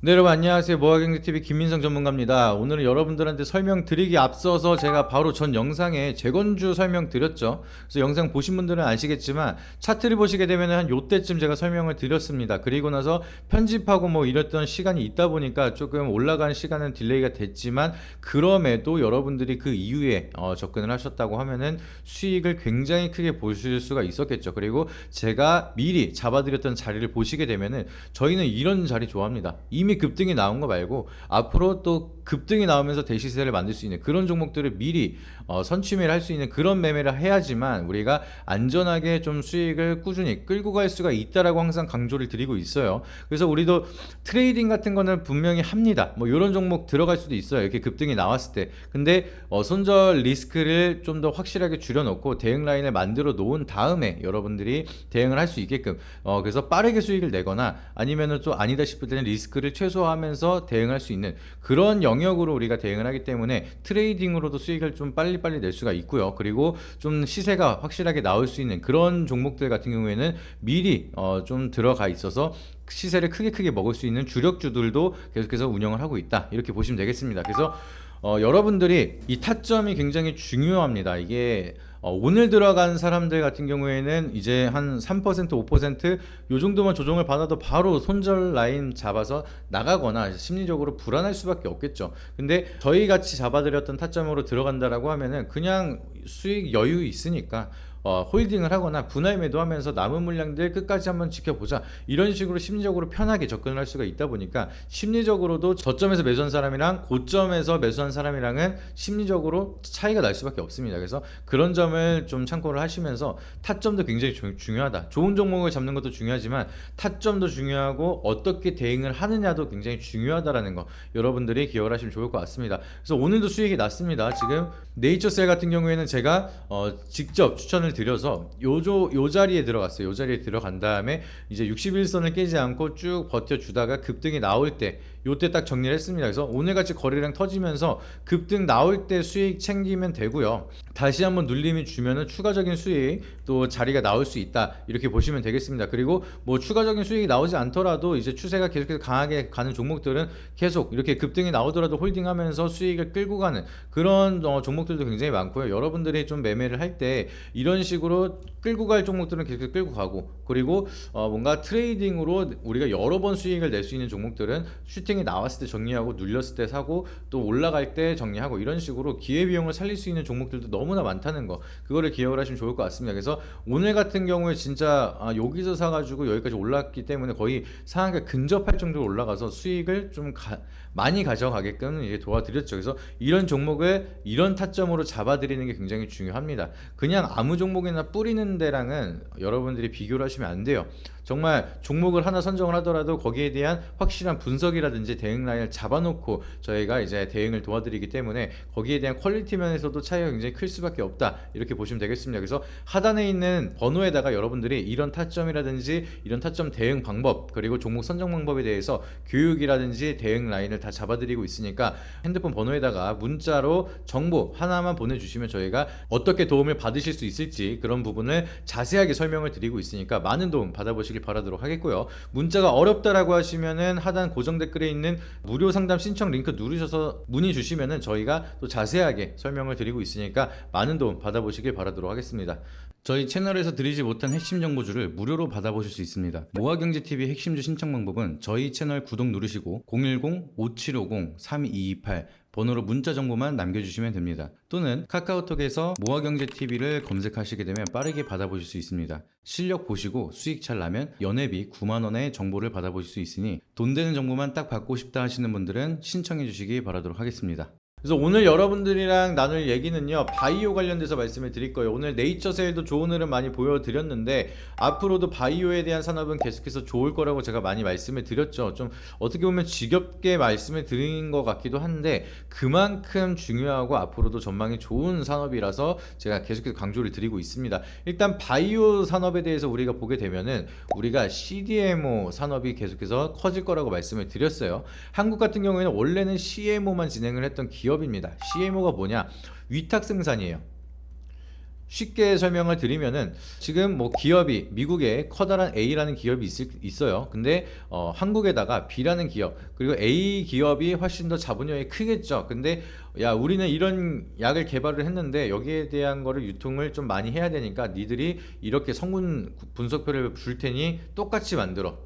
네, 여러분 안녕하세요. 모아경제TV 김민성 전문가입니다. 오늘은 여러분들한테 설명드리기 앞서서 제가 바로 전 영상에 재건주 설명드렸죠. 그래서 영상 보신 분들은 아시겠지만 차트를 보시게 되면 한 요때쯤 제가 설명을 드렸습니다. 그리고 나서 편집하고 뭐 이랬던 시간이 있다 보니까 조금 올라간 시간은 딜레이가 됐지만 그럼에도 여러분들이 그 이후에 접근을 하셨다고 하면은 수익을 굉장히 크게 보실 수가 있었겠죠. 그리고 제가 미리 잡아드렸던 자리를 보시게 되면은 저희는 이런 자리 좋아합니다. 이미 급등이 나온 거 말고 앞으로 또 급등이 나오면서 대시세를 만들 수 있는 그런 종목들을 미리 선취매를 할 수 있는 그런 매매를 해야지만 우리가 안전하게 좀 수익을 꾸준히 끌고 갈 수가 있다라고 항상 강조를 드리고 있어요. 그래서 우리도 트레이딩 같은 거는 분명히 합니다. 뭐 이런 종목 들어갈 수도 있어요. 이렇게 급등이 나왔을 때. 근데 손절 리스크를 좀 더 확실하게 줄여놓고 대응 라인을 만들어 놓은 다음에 여러분들이 대응을 할 수 있게끔 그래서 빠르게 수익을 내거나 아니면은 또 아니다 싶을 때는 리스크를 최소화하면서 대응할 수 있는 그런 영역으로 우리가 대응을 하기 때문에 트레이딩으로도 수익을 좀 빨리빨리 낼 수가 있고요. 그리고 좀 시세가 확실하게 나올 수 있는 그런 종목들 같은 경우에는 미리 좀 들어가 있어서 시세를 크게 먹을 수 있는 주력주들도 계속해서 운영을 하고 있다. 이렇게 보시면 되겠습니다. 그래서 여러분들이 이 타점이 굉장히 중요합니다. 이게 오늘 들어간 사람들 같은 경우에는 이제 한 3%, 5%요 정도만 조정을 받아도 바로 손절 라인 잡아서 나가거나 심리적으로 불안할 수밖에 없겠죠. 근데 저희 같이 잡아드렸던 타점으로 들어간다라고 하면은 그냥 수익 여유 있으니까 홀딩을 하거나 분할 매도하면서 남은 물량들 끝까지 한번 지켜보자 이런 식으로 심리적으로 편하게 접근을 할 수가 있다 보니까 심리적으로도 저점에서 매수한 사람이랑 고점에서 매수한 사람이랑은 심리적으로 차이가 날 수밖에 없습니다. 그래서 그런 점을 좀 참고를 하시면서 타점도 굉장히 중요하다. 좋은 종목을 잡는 것도 중요하지만 타점도 중요하고 어떻게 대응을 하느냐도 굉장히 중요하다라는 거 여러분들이 기억을 하시면 좋을 것 같습니다. 그래서 오늘도 수익이 났습니다. 지금 네이처셀 같은 경우에는 제가 직접 추천을 드려서 요 자리에 들어갔어요. 요 자리에 들어간 다음에 이제 61선을 깨지 않고 쭉 버텨주다가 급등이 나올 때 요때 딱 정리를 했습니다. 그래서 오늘같이 거래량 터지면서 급등 나올 때 수익 챙기면 되고요. 다시 한번 눌림이 주면은 추가적인 수익 또 자리가 나올 수 있다 이렇게 보시면 되겠습니다. 그리고 뭐 추가적인 수익이 나오지 않더라도 이제 추세가 계속해서 강하게 가는 종목들은 계속 이렇게 급등이 나오더라도 홀딩하면서 수익을 끌고 가는 그런 종목들도 굉장히 많고요. 여러분들이 좀 매매를 할 때 이런 식으로 끌고 갈 종목들은 계속 끌고 가고 그리고 뭔가 트레이딩으로 우리가 여러 번 수익을 낼 수 있는 종목들은 슈팅이 나왔을 때 정리하고 눌렸을 때 사고 또 올라갈 때 정리하고 이런 식으로 기회비용을 살릴 수 있는 종목들도 너무나 많다는 거 그거를 기억을 하시면 좋을 것 같습니다. 그래서 오늘 같은 경우에 진짜 여기서 사가지고 여기까지 올랐기 때문에 거의 상한가 근접할 정도로 올라가서 수익을 좀 많이 가져가게끔 이게 도와드렸죠. 그래서 이런 종목을 이런 타점으로 잡아드리는 게 굉장히 중요합니다. 그냥 아무 종목이나 뿌리는 데랑은 여러분들이 비교를 하시면 안 돼요. 정말 종목을 하나 선정을 하더라도 거기에 대한 확실한 분석이라든지 대응 라인을 잡아놓고 저희가 이제 대응을 도와드리기 때문에 거기에 대한 퀄리티 면에서도 차이가 굉장히 클 수밖에 없다 이렇게 보시면 되겠습니다. 그래서 하단에 있는 번호에다가 여러분들이 이런 타점이라든지 이런 타점 대응 방법 그리고 종목 선정 방법에 대해서 교육이라든지 대응 라인을 다 잡아드리고 있으니까 핸드폰 번호에다가 문자로 정보 하나만 보내주시면 저희가 어떻게 도움을 받으실 수 있을지 그런 부분을 자세하게 설명을 드리고 있으니까 많은 도움 받아보시길 바라도록 하겠고요. 문자가 어렵다라고 하시면은 하단 고정 댓글에 있는 무료 상담 신청 링크 누르셔서 문의 주시면은 저희가 또 자세하게 설명을 드리고 있으니까 많은 도움 받아보시길 바라도록 하겠습니다. 저희 채널에서 드리지 못한 핵심 정보주를 무료로 받아보실 수 있습니다. 모아경제TV 핵심주 신청 방법은 저희 채널 구독 누르시고 010-5750-3228 번호로 문자 정보만 남겨주시면 됩니다. 또는 카카오톡에서 모아경제TV를 검색하시게 되면 빠르게 받아보실 수 있습니다. 실력 보시고 수익 잘 나면 연회비 9만원의 정보를 받아보실 수 있으니 돈 되는 정보만 딱 받고 싶다 하시는 분들은 신청해 주시기 바라도록 하겠습니다. 그래서 오늘 여러분들이랑 나눌 얘기는요 바이오 관련돼서 말씀을 드릴 거예요. 오늘 네이처셀도 좋은 흐름 많이 보여드렸는데 앞으로도 바이오에 대한 산업은 계속해서 좋을 거라고 제가 많이 말씀을 드렸죠. 좀 어떻게 보면 지겹게 말씀을 드린 것 같기도 한데 그만큼 중요하고 앞으로도 전망이 좋은 산업이라서 제가 계속해서 강조를 드리고 있습니다. 일단 바이오 산업에 대해서 우리가 보게 되면은 우리가 CDMO 산업이 계속해서 커질 거라고 말씀을 드렸어요. 한국 같은 경우에는 원래는 CMO만 진행을 했던 기업입니다. CMO가 뭐냐? 위탁 생산이에요. 쉽게 설명을 드리면은 지금 뭐 기업이 미국에 커다란 A라는 기업이 있어요. 근데 한국에다가 B라는 기업 그리고 A 기업이 훨씬 더 자본력이 크겠죠. 근데 야 우리는 이런 약을 개발을 했는데 여기에 대한 거를 유통을 좀 많이 해야 되니까 니들이 이렇게 성분 분석표를 줄 테니 똑같이 만들어.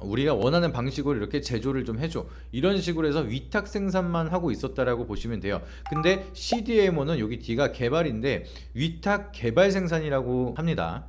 우리가 원하는 방식으로 이렇게 제조를 좀 해줘. 이런 식으로 해서 위탁 생산만 하고 있었다라고 보시면 돼요. 근데 CDMO는 여기 D가 개발인데 위탁 개발 생산이라고 합니다.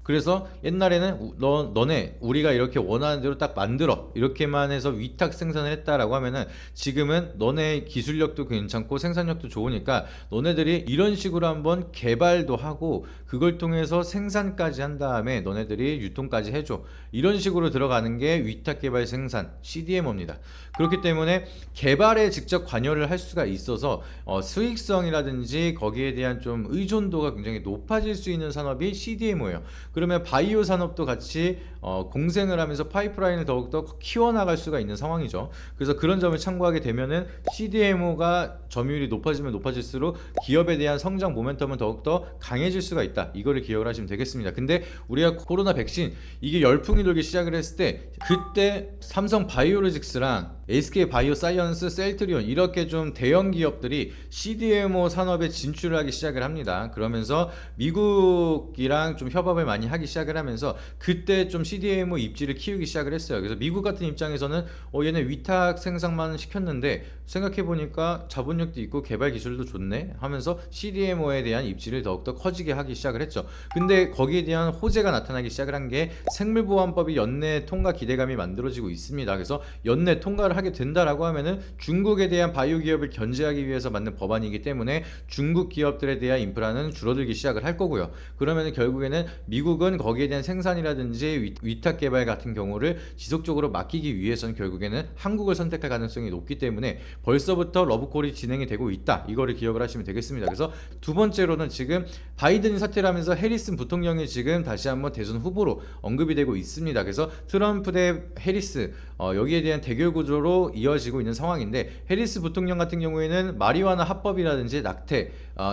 그래서 옛날에는 너네 우리가 이렇게 원하는 대로 딱 만들어 이렇게만 해서 위탁 생산을 했다라고 하면은 지금은 너네 기술력도 괜찮고 생산력도 좋으니까 너네들이 이런 식으로 한번 개발도 하고 그걸 통해서 생산까지 한 다음에 너네들이 유통까지 해줘. 이런 식으로 들어가는 게 위탁 개발 생산 CDMO입니다. 그렇기 때문에 개발에 직접 관여를 할 수가 있어서 수익성이라든지 거기에 대한 좀 의존도가 굉장히 높아질 수 있는 산업이 CDMO예요. 그러면 바이오 산업도 같이 공생을 하면서 파이프라인을 더욱더 키워나갈 수가 있는 상황이죠. 그래서 그런 점을 참고하게 되면은 CDMO가 점유율이 높아지면 높아질수록 기업에 대한 성장 모멘텀은 더욱더 강해질 수가 있다. 이거를 기억을 하시면 되겠습니다. 근데 우리가 코로나 백신 이게 열풍이 돌기 시작을 했을 때 그때 삼성 바이오로직스랑 SK 바이오사이언스, 셀트리온 이렇게 좀 대형 기업들이 CDMO 산업에 진출을 하기 시작을 합니다. 그러면서 미국이랑 좀 협업을 많이 하기 시작을 하면서 그때 좀 CDMO 입지를 키우기 시작을 했어요. 그래서 미국 같은 입장에서는 얘네 위탁 생산만 시켰는데 생각해보니까 자본력도 있고 개발 기술도 좋네 하면서 CDMO에 대한 입지를 더욱더 커지게 하기 시작을 했죠. 근데 거기에 대한 호재가 나타나기 시작을 한 게 생물보안법이 연내 통과 기대감이 만들어지고 있습니다. 그래서 연내 통과를 하게 된다라고 하면은 중국에 대한 바이오 기업을 견제하기 위해서 만든 법안이기 때문에 중국 기업들에 대한 인프라는 줄어들기 시작을 할 거고요. 그러면은 결국에는 미국은 거기에 대한 생산이라든지 위탁 개발 같은 경우를 지속적으로 맡기기 위해서는 결국에는 한국을 선택할 가능성이 높기 때문에 벌써부터 러브콜이 진행이 되고 있다. 이거를 기억을 하시면 되겠습니다. 그래서 두 번째로는 지금 바이든이 사퇴를 하면서 해리슨 부통령이 지금 다시 한번 대선 후보로 언급이 되고 있습니다. 그래서 트럼프 대 해리스 여기에 대한 대결 구조로 이어지고 있는 상황인데 해리스 부통령 같은 경우에는 마리화나 합법이라든지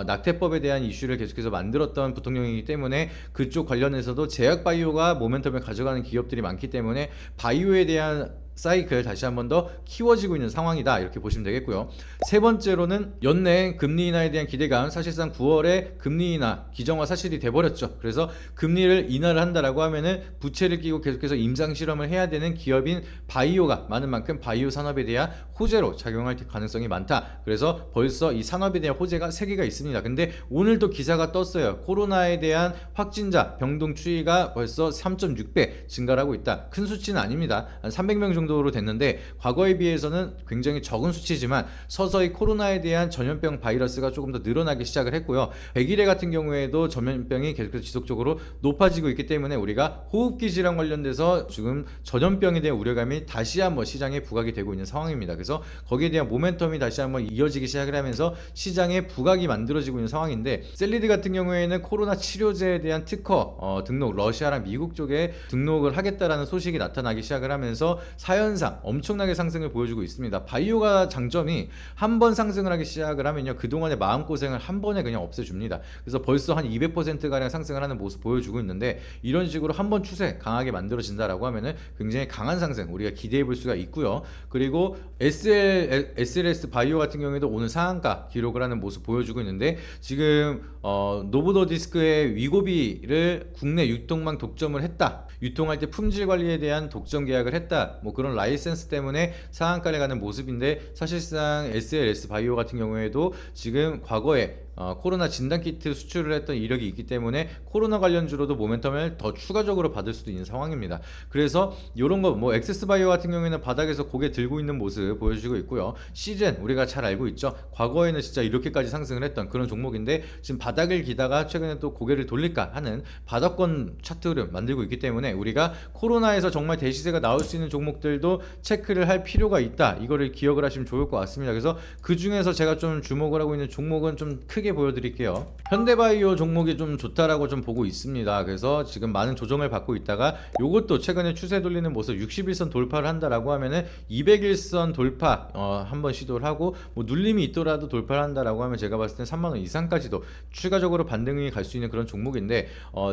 낙태법에 대한 이슈를 계속해서 만들었던 부통령이기 때문에 그쪽 관련해서도 제약 바이오가 모멘텀을 가져가는 기업들이 많기 때문에 바이오에 대한 사이클 다시 한 번 더 키워지고 있는 상황이다 이렇게 보시면 되겠고요. 세 번째로는 연내 금리 인하에 대한 기대감, 사실상 9월에 금리 인하 기정화 사실이 돼버렸죠. 그래서 금리를 인하를 한다라고 하면은 부채를 끼고 계속해서 임상 실험을 해야 되는 기업인 바이오가 많은 만큼 바이오 산업에 대한 호재로 작용할 가능성이 많다. 그래서 벌써 이 산업에 대한 호재가 3개가 있습니다. 근데 오늘도 기사가 떴어요. 코로나에 대한 확진자 병동 추이가 벌써 3.6배 증가를 하고 있다. 큰 수치는 아닙니다. 한 300명 정도로 됐는데 과거에 비해서는 굉장히 적은 수치지만 서서히 코로나에 대한 전염병 바이러스가 조금 더 늘어나기 시작을 했고요. 백일해 같은 경우에도 전염병이 계속해서 지속적으로 높아지고 있기 때문에 우리가 호흡기 질환 관련돼서 지금 전염병에 대한 우려감이 다시 한번 시장에 부각이 되고 있는 상황입니다. 그래서 거기에 대한 모멘텀이 다시 한번 이어지기 시작을 하면서 시장에 부각이 만들어지고 있는 상황인데 셀리드 같은 경우에는 코로나 치료제에 대한 특허 등록 러시아랑 미국 쪽에 등록을 하겠다라는 소식이 나타나기 시작을 하면서 사연상 엄청나게 상승을 보여주고 있습니다. 바이오가 장점이 한 번 상승을 하기 시작을 하면요 그동안의 마음고생을 한 번에 그냥 없애줍니다. 그래서 벌써 한 200%가량 상승을 하는 모습 보여주고 있는데 이런 식으로 한 번 추세 강하게 만들어진다라고 하면은 굉장히 강한 상승 우리가 기대해 볼 수가 있고요. 그리고 SLS 바이오 같은 경우에도 오늘 상한가 기록을 하는 모습 보여주고 있는데 지금 노보노디스크의 위고비를 국내 유통망 독점을 했다. 유통할 때 품질 관리에 대한 독점 계약을 했다. 뭐 그런 라이센스 때문에 상한가를 가는 모습인데 사실상 SLS 바이오 같은 경우에도 지금 과거에 코로나 진단키트 수출을 했던 이력이 있기 때문에 코로나 관련주로도 모멘텀을 더 추가적으로 받을 수도 있는 상황입니다. 그래서 이런 거 뭐 엑세스바이오 같은 경우에는 바닥에서 고개 들고 있는 모습 보여주고 있고요. 시젠 우리가 잘 알고 있죠. 과거에는 진짜 이렇게까지 상승을 했던 그런 종목인데 지금 바닥을 기다가 최근에 또 고개를 돌릴까 하는 바닥권 차트를 만들고 있기 때문에 우리가 코로나에서 정말 대시세가 나올 수 있는 종목들도 체크를 할 필요가 있다. 이거를 기억을 하시면 좋을 것 같습니다. 그래서 그 중에서 제가 좀 주목을 하고 있는 종목은 좀 크게 크게 보여드릴게요. 현대바이오 종목이 좀 좋다라고 좀 보고 있습니다. 그래서 지금 많은 조정을 받고 있다가 요것도 최근에 추세 돌리는 모습 61선 돌파를 한다라고 하면은 201선 돌파 한번 시도를 하고 뭐 눌림이 있더라도 돌파를 한다라고 하면 제가 봤을 땐 3만원 이상까지도 추가적으로 반등이 갈 수 있는 그런 종목인데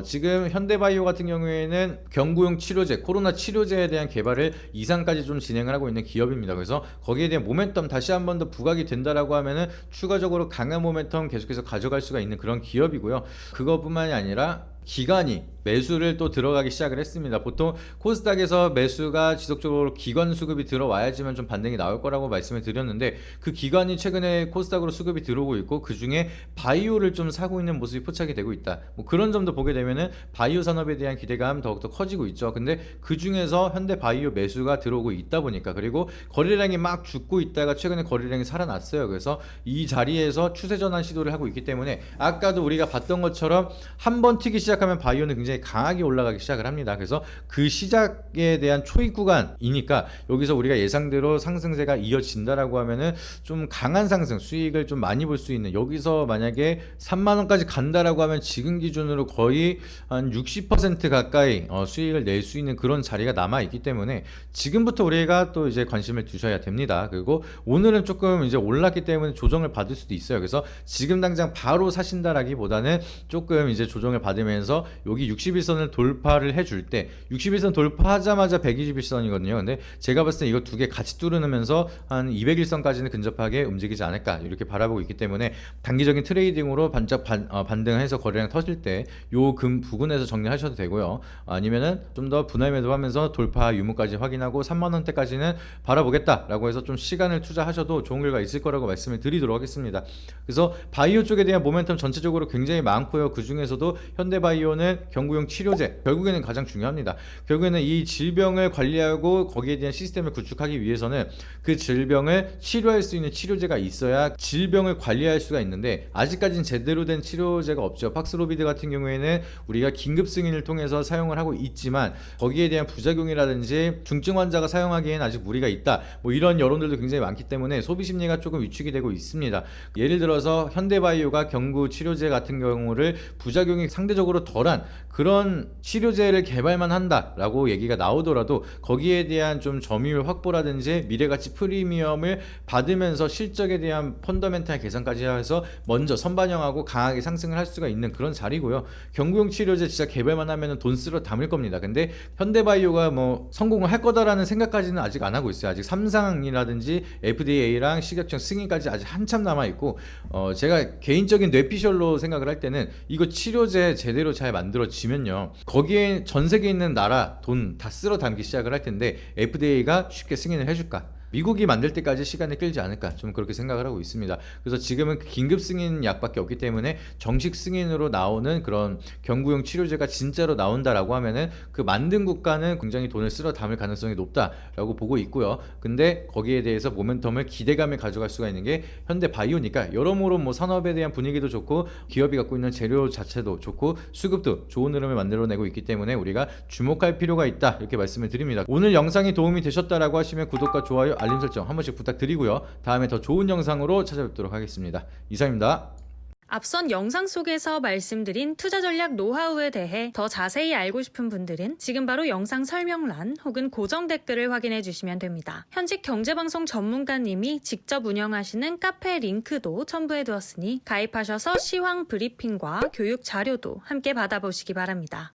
지금 현대바이오 같은 경우에는 경구용 치료제, 코로나 치료제에 대한 개발을 이상까지 좀 진행을 하고 있는 기업입니다. 그래서 거기에 대한 모멘텀 다시 한 번 더 부각이 된다라고 하면은 추가적으로 강한 모멘텀 계속해서 가져갈 수가 있는 그런 기업이고요. 그것뿐만이 아니라 기관이 매수를 또 들어가기 시작을 했습니다. 보통 코스닥에서 매수가 지속적으로 기관 수급이 들어와야지만 좀 반등이 나올 거라고 말씀을 드렸는데 그 기관이 최근에 코스닥으로 수급이 들어오고 있고 그 중에 바이오를 좀 사고 있는 모습이 포착이 되고 있다. 뭐 그런 점도 보게 되면은 바이오 산업에 대한 기대감 더욱더 커지고 있죠. 근데 그 중에서 현대 바이오 매수가 들어오고 있다 보니까 그리고 거래량이 막 죽고 있다가 최근에 거래량이 살아났어요. 그래서 이 자리에서 추세 전환 시도를 하고 있기 때문에 아까도 우리가 봤던 것처럼 한번 튀기 시작하면 바이오는 굉장히 강하게 올라가기 시작을 합니다. 그래서 그 시작에 대한 초입 구간이니까 여기서 우리가 예상대로 상승세가 이어진다라고 하면은 좀 강한 상승 수익을 좀 많이 볼 수 있는 여기서 만약에 3만원까지 간다라고 하면 지금 기준으로 거의 한 60% 가까이 수익을 낼 수 있는 그런 자리가 남아 있기 때문에 지금부터 우리가 또 이제 관심을 두셔야 됩니다. 그리고 오늘은 조금 이제 올랐기 때문에 조정을 받을 수도 있어요. 그래서 지금 당장 바로 사신다라기보다는 조금 이제 조정을 받으면서 여기 61선을 돌파를 해줄 때 61선 돌파하자마자 121선이거든요. 근데 제가 봤을 때 이거 두 개 같이 뚫으면서 한 201선까지는 근접하게 움직이지 않을까 이렇게 바라보고 있기 때문에 단기적인 트레이딩으로 반등해서 거래량 터질 때 요 금 부근에서 정리하셔도 되고요. 아니면은 좀 더 분할 매도하면서 돌파 유무까지 확인하고 3만원대까지는 바라보겠다라고 해서 좀 시간을 투자하셔도 좋은 결과 있을 거라고 말씀을 드리도록 하겠습니다. 그래서 바이오 쪽에 대한 모멘텀 전체적으로 굉장히 많고요. 그 중에서도 현대바이오는 경구용 치료제 결국에는 가장 중요합니다. 결국에는 이 질병을 관리하고 거기에 대한 시스템을 구축하기 위해서는 그 질병을 치료할 수 있는 치료제가 있어야 질병을 관리할 수가 있는데 아직까지는 제대로 된 치료제가 없죠. 팍스로비드 같은 경우에는 우리가 긴급 승인을 통해서 사용을 하고 있지만 거기에 대한 부작용이라든지 중증 환자가 사용하기에는 아직 무리가 있다. 뭐 이런 여론들도 굉장히 많기 때문에 소비 심리가 조금 위축이 되고 있습니다. 예를 들어서 현대바이오가 경구 치료제 같은 경우를 부작용이 상대적으로 덜한 그런 치료제를 개발만 한다라고 얘기가 나오더라도 거기에 대한 좀 점유율 확보라든지 미래가치 프리미엄을 받으면서 실적에 대한 펀더멘탈 개선까지 해서 먼저 선반영하고 강하게 상승을 할 수가 있는 그런 자리고요. 경구용 치료제 진짜 개발만 하면 돈 쓸어 담을 겁니다. 근데 현대바이오가 뭐 성공을 할 거다라는 생각까지는 아직 안 하고 있어요. 아직 3상이라든지 FDA랑 식약청 승인까지 아직 한참 남아 있고 제가 개인적인 뇌피셜로 생각을 할 때는 이거 치료제 제대로 잘 만들어지면요 거기에 전 세계에 있는 나라 돈 다 쓸어 담기 시작을 할 텐데 FDA가 쉽게 승인을 해줄까? 미국이 만들 때까지 시간이 끌지 않을까 좀 그렇게 생각을 하고 있습니다. 그래서 지금은 긴급 승인 약밖에 없기 때문에 정식 승인으로 나오는 그런 경구용 치료제가 진짜로 나온다라고 하면은 그 만든 국가는 굉장히 돈을 쓸어 담을 가능성이 높다라고 보고 있고요. 근데 거기에 대해서 모멘텀을 기대감을 가져갈 수가 있는 게 현대바이오니까 여러모로 뭐 산업에 대한 분위기도 좋고 기업이 갖고 있는 재료 자체도 좋고 수급도 좋은 흐름을 만들어내고 있기 때문에 우리가 주목할 필요가 있다 이렇게 말씀을 드립니다. 오늘 영상이 도움이 되셨다라고 하시면 구독과 좋아요 알림 설정 한 번씩 부탁드리고요. 다음에 더 좋은 영상으로 찾아뵙도록 하겠습니다. 이상입니다. 앞선 영상 속에서 말씀드린 투자 전략 노하우에 대해 더 자세히 알고 싶은 분들은 지금 바로 영상 설명란 혹은 고정 댓글을 확인해 주시면 됩니다. 현직 경제방송 전문가님이 직접 운영하시는 카페 링크도 첨부해 두었으니 가입하셔서 시황 브리핑과 교육 자료도 함께 받아보시기 바랍니다.